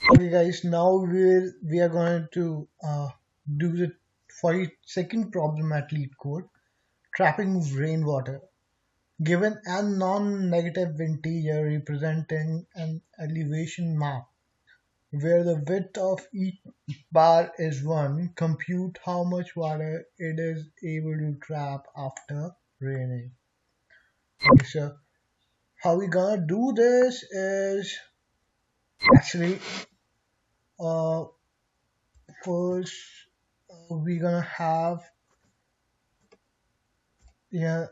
Okay, guys. Now we are going to do the 42nd problem at Leetcode, trapping rainwater. Given a non-negative integer representing an elevation map where the width of each bar is 1, compute how much water it is able to trap after raining. Okay, so how we gonna do this is actually uh, first we're gonna have, yeah,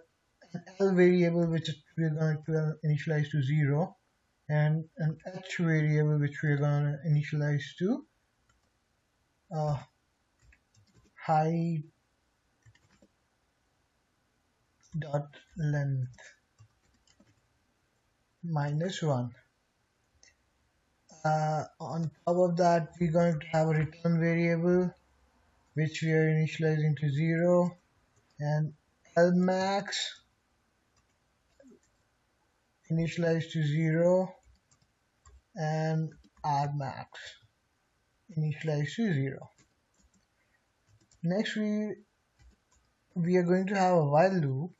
L variable which we're going to initialize to 0, and an H variable which we're going to initialize to uh, height dot length minus 1. On top of that, we're going to have a return variable which we are initializing to 0, and L max initialized to 0, and R max initialized to 0. Next, we are going to have a while loop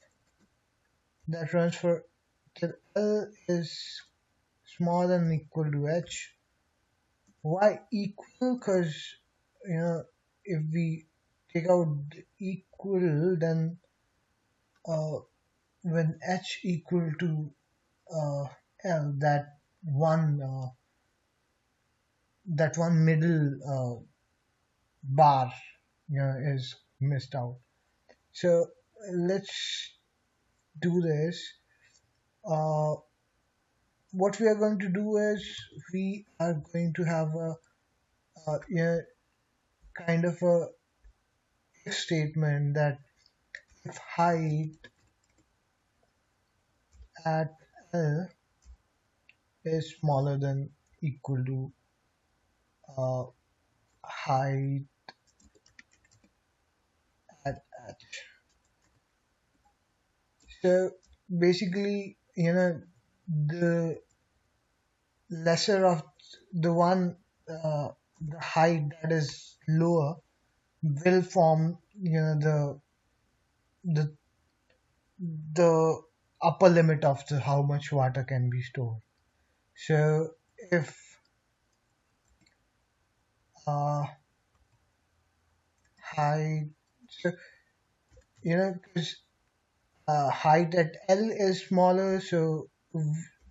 that runs for till L is smaller than or equal to H. Why equal? Because if we take out the equal, then uh, when H equal to uh, L, that one middle bar is missed out. So let's do this. Uh, what we are going to do is we are going to have kind of a if statement that if height at L is smaller than equal to uh, height at H. So basically, the lesser of the one, the height that is lower will form, the the upper limit of the how much water can be stored. So if uh, height, so 'cause height at L is smaller, so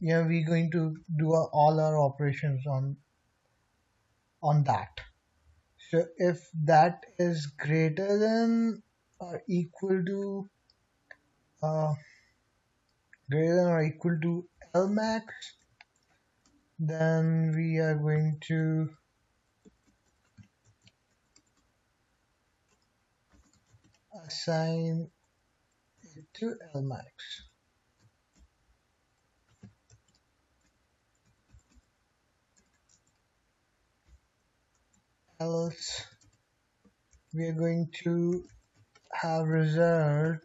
we're going to do all our operations on that. So if that is greater than or equal to uh, L max, then we are going to assign it to L max. Else we are going to have result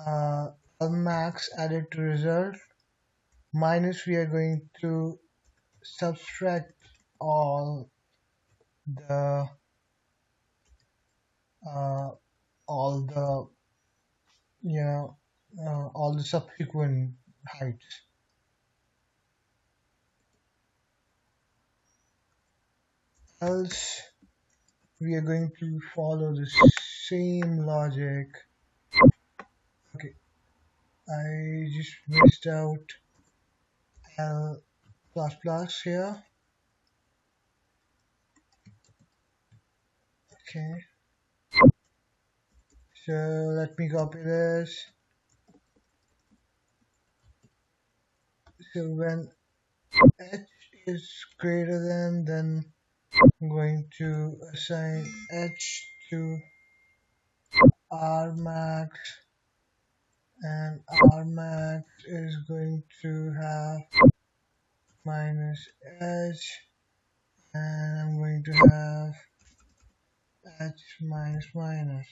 uh, L max added to result minus we are going to subtract all the uh, all the you know all the subsequent heights. Else we are going to follow the same logic. Okay, I just missed out L plus plus here. Okay, so let me copy this. So when H is greater than, then I'm going to assign H to R max, and R max is going to have minus H, and I'm going to have H minus minus.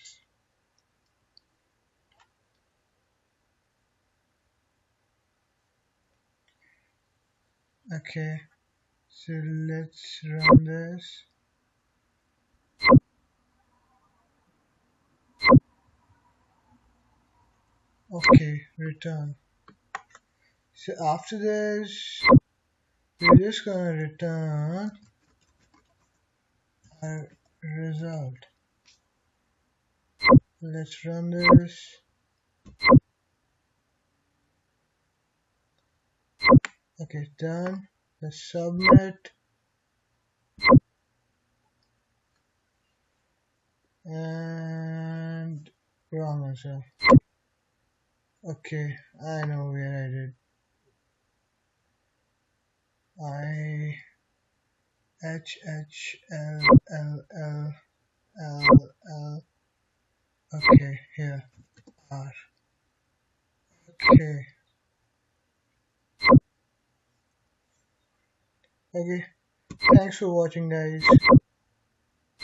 Okay, So let's run this. Okay, return. So after this, we're just gonna return our result. Let's run this. Okay, done. Let's submit. And wrong answer. Okay, I know where I did. I H H L L L L L. Okay, here R. Okay, okay. Thanks for watching, guys.